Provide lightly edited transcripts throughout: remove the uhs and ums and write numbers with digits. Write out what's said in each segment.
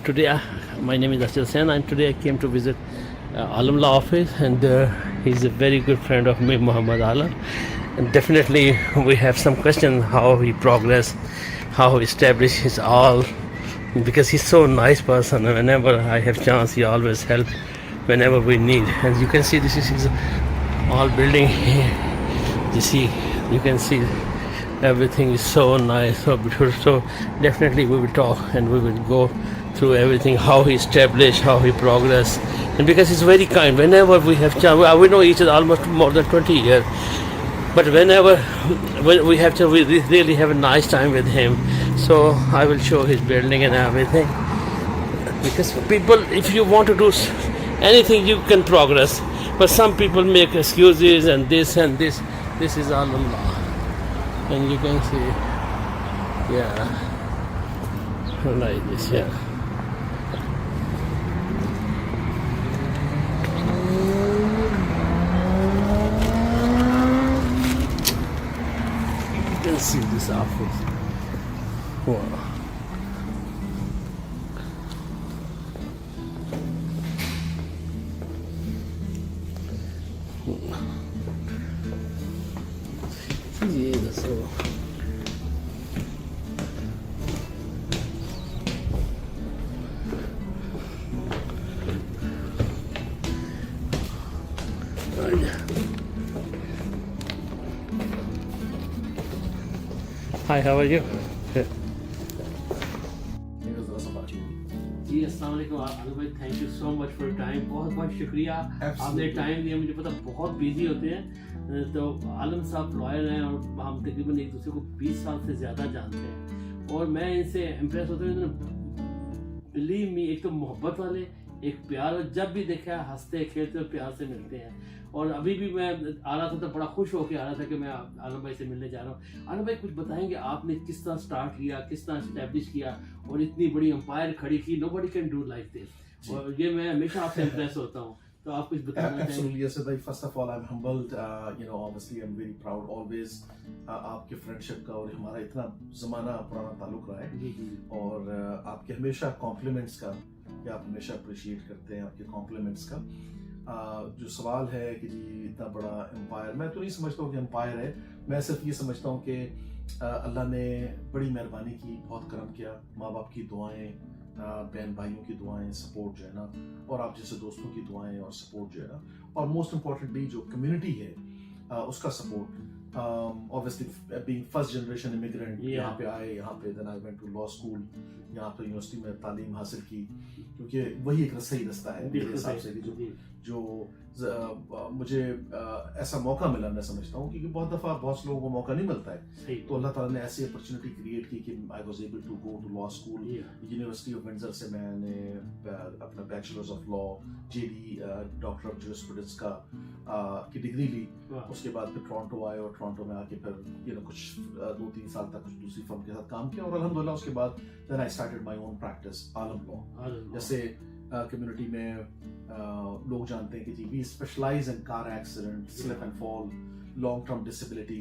Today, my name is Achal Sen, and today I came to visit Alam Law Office, and he's a very good friend of me, Muhammad Alam. And definitely, we have some questions how he progressed, how he established his all, because he's so nice person. And whenever I have chance, he always help whenever we need. As you can see, this is his all building here. You can see everything is so nice, so beautiful. So definitely we will talk and we will go through everything, how he established, how he progressed. And because he's very kind, whenever we have chance, we know each other almost more than 20 years, but when we have to, we really have a nice time with him. So I will show his building and everything, because people, if you want to do anything, you can progress, but some people make excuses and this. This is Alam Law, and you can see, like this, You can see this office. Wow. Hi, how are you? जी अस्सलाम वालेकुम आलम भाई, thank you so much for time. बहुत बहुत शुक्रिया, आपने time दिया. मुझे पता बहुत बिजी होते हैं. तो आलम साहब लॉयर हैं और हम तकरीबन एक दूसरे को 20 साल से ज़्यादा जानते हैं, और मैं इनसे इम्प्रेस होता हूँ. बिलीव मी, एक तो मोहब्बत वाले, एक प्यार, जब भी देखा हंसते खेलते और प्यार से मिलते हैं. और अभी भी मैं आ रहा था तो बड़ा खुश होकर आ रहा था कि मैं आलम भाई से मिलने जा रहा हूँ. आलम भाई, कुछ बताएंगे आपने किस तरह स्टार्ट किया, किस तरह स्टैब्लिश किया और इतनी बड़ी एम्पायर खड़ी की. Nobody can do like this, और ये मैं हमेशा आपसे इम्प्रेस होता हूँ. तो आप कुछ बताना चाहेंगे? Absolutely, first of all, I'm humbled. Obviously, I'm very proud always. आपके फ्रेंडशिप का और हमारा इतना ज़माना पुराना ताल्लुक रहा है, और आपके हमेशा कॉम्प्लीमेंट्स का, कि आप हमेशा अप्रिशिएट करते हैं आपके कॉम्प्लीमेंट्स का. जो सवाल है कि जी इतना बड़ा एम्पायर, मैं तो नहीं समझता हूँ कि एम्पायर है. मैं सिर्फ ये समझता हूँ कि अल्लाह ने बड़ी मेहरबानी की, बहुत करम किया. माँ बाप की दुआएं, बहन भाइयों की दुआएं, सपोर्ट जो है ना, और आप जैसे दोस्तों की दुआएं और सपोर्ट जो है ना, और मोस्ट इम्पॉर्टेंटली जो कम्युनिटी है उसका support. Obviously being first generation immigrant, यहाँ पे आए, यहाँ पे then I went to law school, यहाँ पे यूनिवर्सिटी में तालीम हासिल की, क्योंकि वही एक सही रास्ता है मेरे हिसाब से, जो मुझे ऐसा मौका मिला, मैं समझता हूँ, क्योंकि बहुत दफ़ा बहुत लोगों को मौका नहीं मिलता है. तो अल्लाह ताला ने ऐसी अपॉर्चुनिटी क्रिएट की कि I was able to go to law school. University of Windsor से मैंने अपना bachelors of law, JD, doctor of jurisprudence की डिग्री ली. उसके बाद फिर टोरंटो आए, और टोरंटो में आके फिर कुछ 2-3 साल तक कुछ दूसरी फर्म के साथ काम किया, और अल्हम्दुलिल्लाह उसके बाद then I started my own practice, Alam law. जैसे कम्युनिटी में लोग जानते हैं कि जी we specialize in car accident, slip and fall, long term disability.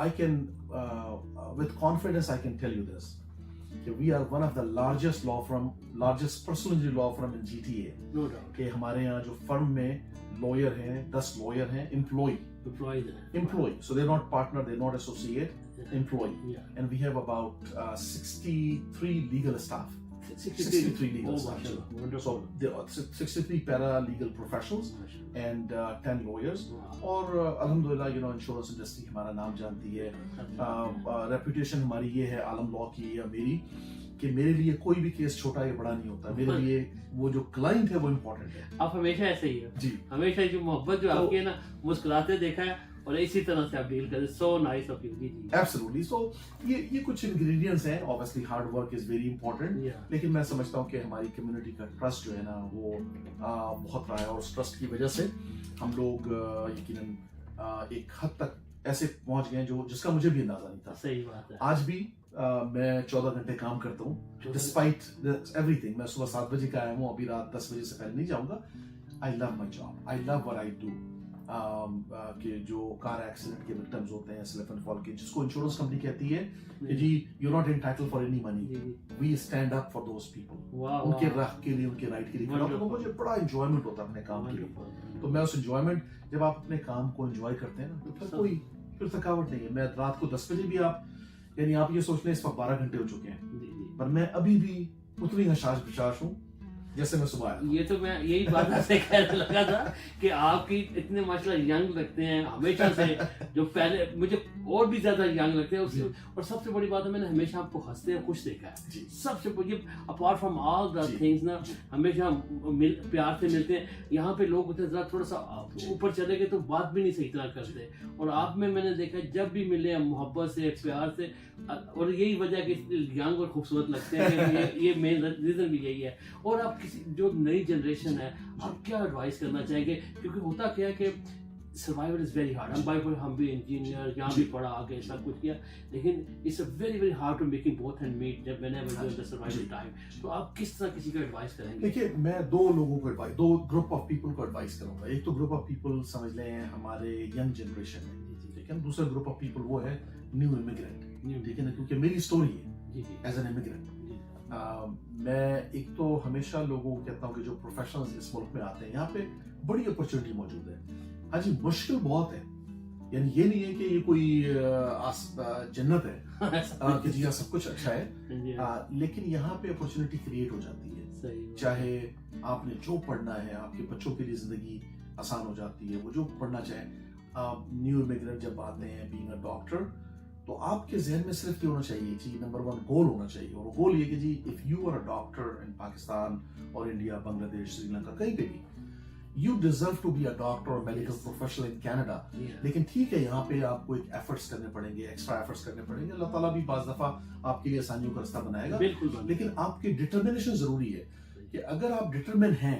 I can with confidence I can tell you this, we are one of the largest personal injury law firm in GTA. No doubt. कि हमारे यहाँ जो firm में lawyer हैं, 10 lawyer हैं, employee, so they're not partner, they're not associate, employee. And we have about 63 legal staff. 63 legal staff. So there are 63 paralegal professionals and 10 lawyers. और अल्हम्दुलिल्लाह insurance industry हमारा नाम जानती है. रेपुटेशन हमारी ये है आलम लॉ की या मेरी, कि मेरे लिए कोई भी केस छोटा या बड़ा नहीं होता. मेरे लिए वो जो क्लाइंट है वो इम्पोर्टेंट है. आप हमेशा ऐसे ही हो जी, हमेशा जो मोहब्बत जो आपकी है ना, मुस्कुराते देखा है, और इसी तरह से आप डील करते. So nice of you. जी. एब्सोल्युटली. सो ये कुछ इंग्रेडिएंट्स हैं. Obviously hard work is very important, लेकिन मैं समझता हूँ कि हमारी कम्युनिटी का ट्रस्ट जो है ना, वो बहुत रहा है, और उस ट्रस्ट की वजह से हम लोग यकीनन एक हद तक ऐसे पहुंच गए जिसका मुझे भी अंदाजा नहीं था. सही बात है. आज भी मैं 14 घंटे काम करता हूँ डिस्पाइट एवरीथिंग. मैं सुबह 7 बजे का आया हूँ, अभी रात 10 बजे से पहले नहीं जाऊंगा. I love my job, I love what I do, कि जो कार एक्सीडेंट के विक्टिम्स होते हैं, स्लिप एंड फॉल के, जिसको इंश्योरेंस कंपनी कहती है कि जी you not entitled for any money, we stand up for those people, उनके हक के लिए, उनके राइट के लिए खड़ा होता। तो मुझे बड़ा एंजॉयमेंट होता है अपने काम के लिए। तो मैं उस एंजॉयमेंट, जब आप अपने काम को एंजॉय करते हैं ना, तो फिर थकावट नहीं है। मैं रात को 10 बजे भी, आप यानी आप ये सोच लें इस वक्त 12 घंटे हो चुके हैं, पर मैं अभी भी उतनी हशाश बिशाश हूँ जैसे मैं सुबह आया। ये तो मैं यही बात आपसे कहने लगा था कि आपकी इतने माशाल्लाह यंग लगते हैं हमेशा से, जो पहले मुझे और भी ज्यादा यंग लगते हैं उससे। और सबसे बड़ी बात है, मैंने हमेशा आपको हंसते हैं खुश देखा है। सबसे बड़ी, apart from all the things ना, हमेशा प्यार से मिलते हैं। यहाँ पे लोग होते हैं जरा थोड़ा सा ऊपर चले गए तो बात भी नहीं सही तरह करते, और आप में मैंने देखा जब भी मिले मोहब्बत से, प्यार से, और यही वजह कि यंग और खूबसूरत लगते हैं। ये मेन रीजन भी यही है। और आप किसी जो नई जनरेशन है, आप क्या एडवाइस करना चाहेंगे? क्योंकि होता क्या है कि सर्वाइवल इज वेरी हार्ड। हम भी इंजीनियर, यहाँ भी पढ़ा, आगे सब कुछ किया, लेकिन it's a very very hard to making both and meet जब मैंने सर्वाइवल टाइम। तो आप किस तरह किसी का एडवाइस करेंगे? देखिए, मैं दो लोगों को एडवाइस, दो ग्रुप ऑफ पीपल को एडवाइस करूंगा। एक तो ग्रुप ऑफ पीपल समझ लें हमारे यंग जनरेशन है, ठीक है। दूसरा ग्रुप ऑफ पीपल वो है न्यू इमिग्रेंट, ठीक है ना, क्योंकि मेरी स्टोरी है एज एन इमिग्रेंट। मैं एक तो हमेशा लोगों को कहता हूँ कि जो प्रोफेशनल्स इस मुल्क में आते हैं, यहाँ पे बड़ी अपॉर्चुनिटी मौजूद है। हाँ जी, मुश्किल बहुत है, यानी ये नहीं है कि ये कोई जन्नत है कि जी यहाँ सब कुछ अच्छा है, लेकिन यहाँ पे अपॉर्चुनिटी क्रिएट हो जाती है। चाहे आपने जो पढ़ना है, आपके बच्चों के लिए जिंदगी आसान हो जाती है, वो जो पढ़ना चाहे। न्यू इमिग्रेंट जब आते हैं बीइंग अ डॉक्टर, तो आपके जहन में सिर्फ ये होना चाहिए जी, नंबर 1 गोल होना चाहिए, और गोल ये कि जी if you are a doctor in Pakistan और इंडिया, बांग्लादेश, श्रीलंका, कहीं पे भी, you deserve to be a doctor और मेडिकल प्रोफेशनल इन कनाडा। लेकिन ठीक है, यहाँ पे आपको एक एफर्ट्स करने पड़ेंगे, एक्स्ट्रा एफर्ट्स करने पड़ेंगे। अल्लाह ताला भी बाज़ दफा आपके लिए आसानियों का रास्ता बनाएगा, लेकिन आपकी डिटर्मिनेशन जरूरी है कि अगर आप डिटरमिन हैं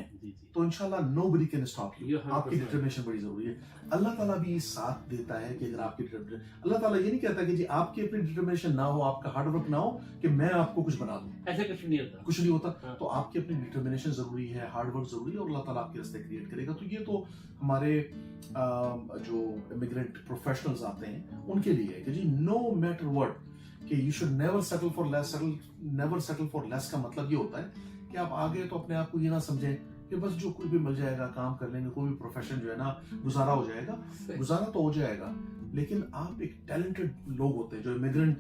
तो इंशाल्लाह नोबडी कैन स्टॉप यू। आपकी डिटरमिनेशन बड़ी जरूरी है। अल्लाह ताला भी साथ देता है कि अगर आपकी अल्लाह ताला ये नहीं कहता कि जी आपकी अपनी डिटरमिनेशन ना हो, आपका हार्ड वर्क ना हो, कि मैं आपको कुछ बना दूं, ऐसा कुछ नहीं होता, कुछ नहीं होता। तो आपकी अपनी डिटरमिनेशन जरूरी है, हार्ड वर्क जरूरी है, और अल्लाह ताला आपके रास्ते क्रिएट करेगा। तो ये तो हमारे जो इमिग्रेंट प्रोफेशनल्स आते हैं उनके लिए है कि जी नो मैटर व्हाट, कि you should never settle for less. Never settle for less का मतलब ये होता है कि आप आगे तो अपने आप को ये ना समझें कि बस जो कुछ भी मिल जाएगा काम कर लेंगे, कोई भी प्रोफेशन जो है ना गुजारा हो जाएगा। गुजारा तो हो जाएगा, लेकिन आप एक टैलेंटेड लोग होते हैं जो इमिग्रेंट,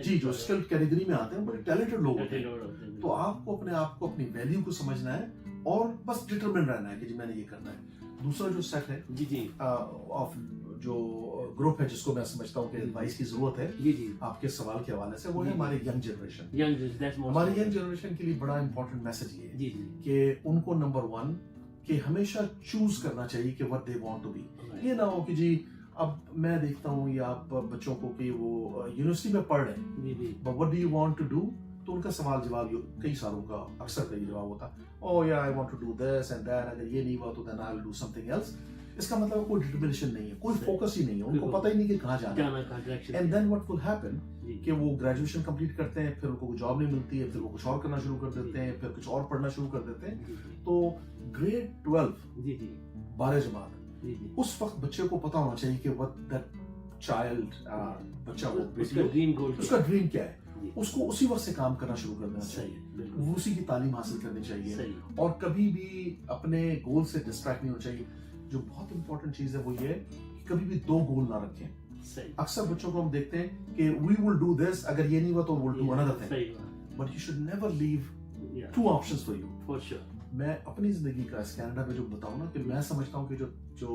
जो जो स्किल्ड कैटेगरी में आते हैं, बड़े टैलेंटेड लोग होते हैं। तो आपको अपने आप को, अपनी वैल्यू को समझना है और बस डिटरमिन रहना है कि जी मैंने ये करना है। दूसरा जो सेट है ऑफ जो ग्रुप है जिसको मैं समझता हूँ कि एडवाइस की जरूरत है आपके सवाल के हवाले से, वो है हमारे यंग जनरेशन। हमारे यंग जनरेशन के लिए बड़ा इंपॉर्टेंट मैसेज ये है कि उनको नंबर 1 कि हमेशा चूज करना चाहिए कि what they want to be. ये ना हो कि जी अब मैं देखता हूँ या आप बच्चों को कि वो यूनिवर्सिटी में पढ़ रहे हैं, but what do you want to do, तो उनका सवाल जवाब कई सालों का अक्सर कई जवाब होता, oh yeah I want to do this and that, अगर ये नहीं हुआ तो then I will do something else. इसका मतलब कोई डिटरमिनेशन नहीं है, कोई फोकस ही नहीं है, उनको पता ही नहीं कि कहाँ जाना है। And then what will happen कि वो ग्रेजुएशन कंप्लीट करते हैं, फिर उनको जॉब नहीं मिलती है, फिर वो कुछ और करना शुरू कर देते हैं, फिर कुछ और पढ़ना शुरू कर देते हैं। तो ग्रेड 12 12 जमात, उस वक्त बच्चे को पता होना चाहिए कि व्हाट दैट चाइल्ड, बच्चा उसका ड्रीम क्या है, उसको उसी वक्त से काम करना शुरू कर देना चाहिए, उसी की तालीम हासिल करनी चाहिए, और कभी भी अपने गोल से डिस्ट्रैक्ट नहीं होना चाहिए। जो बहुत इंपॉर्टेंट चीज है वो ये है कि कभी भी 2 गोल ना रखें। अक्सर बच्चों को हम देखते हैं कि वी विल डू दिस, अगर ये नहीं हुआ तो will do another thing, but you should never leave 2 options for you. For sure. मैं अपनी जिंदगी का इस कनाडा में जो बताऊं ना, कि मैं समझता हूं कि जो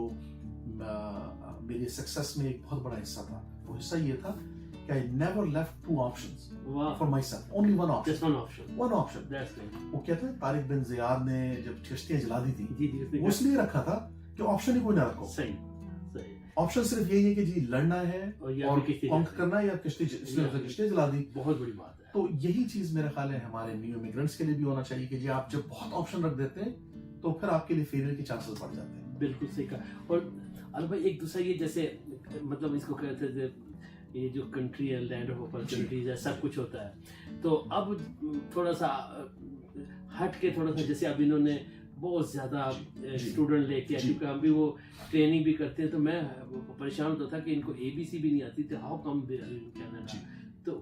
मेरी सक्सेस में एक बहुत बड़ा हिस्सा था, वो हिस्सा ये था कि I never left 2 options for my self, only 1 option. One option. वो कहते हैं तारिक बिन ज़ियाद ने जब कश्तियां जला दी थी, वो इसलिए रखा था कि ऑप्शन ही कोई ना रखो। सही। ऑप्शन सिर्फ यही है कि जी लड़ना है और कॉन्क करना है, या कश्ती जला दी। बहुत बड़ी बात है। तो यही चीज मेरा ख्याल है हमारे न्यू इमिग्रेंट्स के लिए भी होना चाहिए कि जी आप जब बहुत ऑप्शन रख देते हैं तो फिर आपके लिए फेलियर के चांसेस बढ़ जाते हैं। बिल्कुल सही कहा। और अल भाई एक दूसरा ये जैसे मतलब इसको कहते थे ये जो कंट्री है, लैंड ऑफ अपॉर्चुनिटीज है, सब कुछ होता है। तो अब थोड़ा सा हट के, थोड़ा सा जैसे अब इन्होंने بہت زیادہ جی اسٹوڈنٹ لے کے، جی کیونکہ ہم بھی وہ ٹریننگ بھی کرتے ہیں، تو میں پریشان ہوتا تھا کہ ان کو ABC بھی نہیں آتی تھی، ہاؤ کم کینیڈا. تو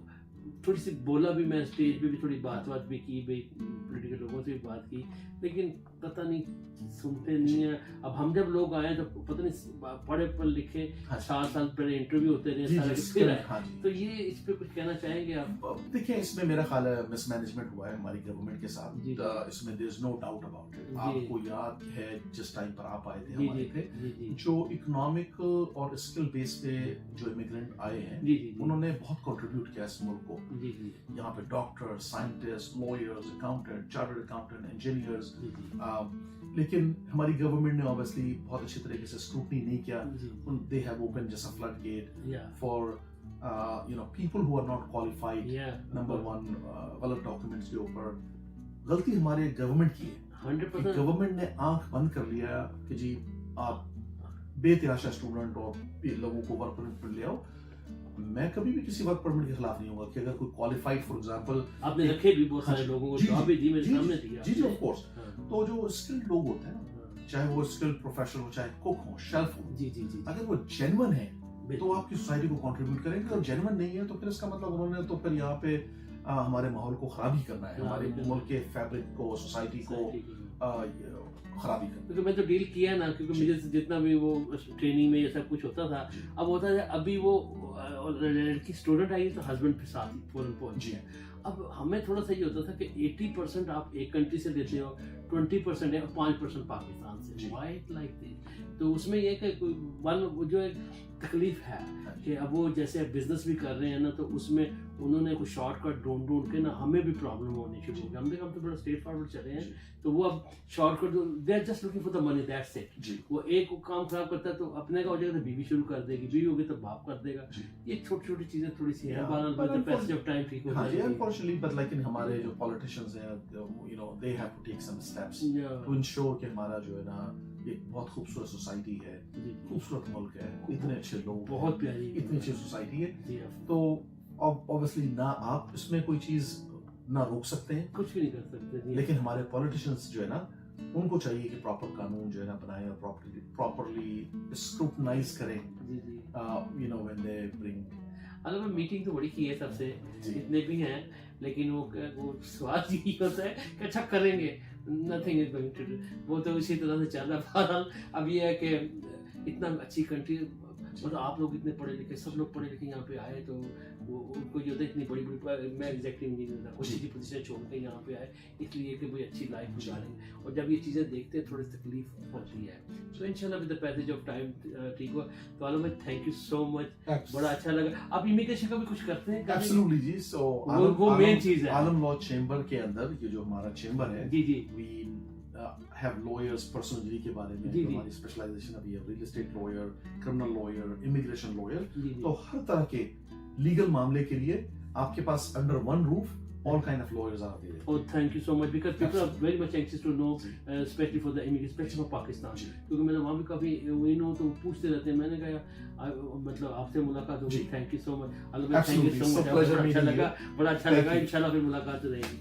تھوڑی سی بولا بھی میں اسٹیج پہ بھی، تھوڑی بات بھی کی بھائی، پولیٹیکل لوگوں سے بھی بات کی، لیکن پتہ نہیں سنتے نہیں ہیں. اب ہم جب لوگ آئے تو پتہ نہیں پڑھے پڑھ لکھے 7 سال پہلے انٹرویو ہوتے رہے پھر آئے. تو یہ اس پہ کچھ کہنا چاہیں گے آپ؟ دیکھیں اس میں میرا خیال ہے مس مینجمنٹ ہوا ہے ہماری گورنمنٹ کے ساتھ، اس میں دیر از نو ڈاؤٹ اباؤٹ اٹ. آپ کو یاد ہے جس ٹائم پر آپ آئے تھے ہمارے تھے، جو اکنامک اور اسکل بیس پہ جو امیگرینٹ آئے ہیں انہوں نے بہت کنٹریبیوٹ کیا اس ملک کو. یہاں پہ doctor, scientist, lawyers, accountant, chartered accountant, engineers, لیکن ہماری گورنمنٹ نے obviously بہت اچھی طریقے سے اسکروٹنی نہیں کیا. they have opened just a floodgate for people who are not qualified. Number one, غلط ڈاکیومنٹس کے اوپر غلطی ہمارے گورنمنٹ کی ہے. گورنمنٹ نے آنکھ بند کر لیا کہ جی آپ بے تحاشا اسٹوڈنٹ اور لوگوں کو ورک پرمٹ پر لے آؤ. میں کبھی بھی کسی ورک پرمٹ کے خلاف نہیں ہوں گا کہ اگر کوئی کوالیفائڈ، فار ایگزامپل آپ نے رکھے بھی بہت سارے لوگوں کو جاب بھی دی، میرے سامنے دیا. جی آف کورس. تو جو اسکلڈ لوگ ہوتے ہیں نا، چاہے وہ اسکلڈ پروفیشنل ہو، چاہے کوک ہو، شیلف ہو، اگر وہ جینون ہے تو آپ کی سوسائٹی کو کنٹریبیوٹ کریں گے. اور جینون نہیں ہے تو پھر اس کا مطلب انہوں نے تو پھر یہاں پہ ہمارے ماحول کو خراب ہی کرنا ہے، ہمارے ملک کے فیبرک کو، سوسائٹی کو خرابی کرنا. کیونکہ میں تو ڈیل کیا نا، کیونکہ مجھے جتنا بھی وہ ٹریننگ میں یہ سب کچھ ہوتا تھا، اب ہوتا ہے ابھی وہ لڑکی اسٹوڈنٹ آئی تو ہسبینڈ کے ساتھ فوراً پہنچ گیا. اب ہمیں تھوڑا سا یہ ہوتا تھا کہ 80% آپ ایک کنٹری سے دیتے ہو، 20% ہے اور 5% پاکستان سے. White like this. تو اس میں یہ کہ جو ایک تکلیف ہے کہ اب وہ جیسے بزنس بھی کر رہے ہیں نا، تو اس میں انہوں نے کوئی شارٹ کٹ ڈھونڈ کے نا ہمیں بھی پرابلم ہونی شروع ہو گئی. ہم تو بڑا اسٹریٹ فارورڈ چلے ہیں، تو وہ اب shortcut they are just looking for the money, that's it. وہ ایک کام خراب کرتا ہے تو اپنے کا ہو جائے گا تو بیوی شروع کر دے گی، بیوی ہوگی تو باپ کر دے گا. یہ چھوٹی چھوٹی چیزیں تھوڑی سی ہیں، پیسج آف ٹائم ٹھیک ہو جائے گا. Unfortunately, but لیکن ہمارے جو پولیٹیشینز ہیں they have to take some steps to ensure کہ ہمارا جو ہے نا ایک بہت خوبصورت سوسائٹی ہے، خوبصورت ملک ہے، اتنے اچھے لوگ، بہت پیاری، اتنی اچھی سوسائٹی ہے. تو obviously نہ آپ اس میں کوئی چیز نہ روک سکتے ہیں، کچھ بھی نہیں کر سکتے، لیکن ہمارے پولیٹیشینز جو ہے نا ان کو چاہیے کہ پراپر قانون جو ہے نا بنائیں اور پراپرلی اسکروٹنائز کریں. when they bring. میں میٹنگ تو بڑی کی ہے سب سے، جتنے بھی ہیں، لیکن وہ سوال یہی ہوتا ہے کہ اچھا کریں گے، nothing is going to do. وہ تو اسی طرح سے چل رہا ہے. بہرحال اب یہ ہے کہ اتنا اچھی کنٹری، مطلب آپ لوگ اتنے پڑھے لکھے، سب لوگ پڑھے لکھے یہاں پہ آئے، تو وہ ان کو یہ ہوتا ہے اتنی بڑی میں ایگزیکٹو انجینئر تھا، کچھ اچھی پوزیشن چھوڑ کے یہاں پہ آئے اس لیے کہ کوئی اچھی لائف گزاریں. اور جب یہ چیزیں دیکھتے ہیں تھوڑی تکلیف ہوتی ہے. تو ان شاء اللہ with the passage of time ٹھیک ہوا. تو عالم بھائی تھینک یو سو مچ، بڑا اچھا لگا. آپ امیگریشن کا بھی کچھ کرتے ہیں؟ ایبسولوٹلی جی. سو وہ مین چیز ہے عالم لا چیمبر کے اندر، یہ جو ہمارا چیمبر ہے، وی have lawyers personal injury کے بارے میں ہماری اسپیشلائزیشن ابھی ہے، real estate lawyer, criminal lawyer, immigration lawyer. تو ہر طرح کے لیگل معاملے کے لیے آپ کے پاس under one roof all kind of lawyers are there. Oh, thank you so much, because people are very much anxious to know, especially for the immigration, especially for Pakistan. کیونکہ میں نے وہاں بھی کبھی وہی نو تو پوچھتے رہتے ہیں. میں نے کہا مطلب آپ سے ملاقات ہوگی. Thank you so much. اللہ تھینک یو سو مچ. بڑا اچھا لگا، بڑا اچھا لگا. ان شاء اللہ پھر ملاقات رہے گی.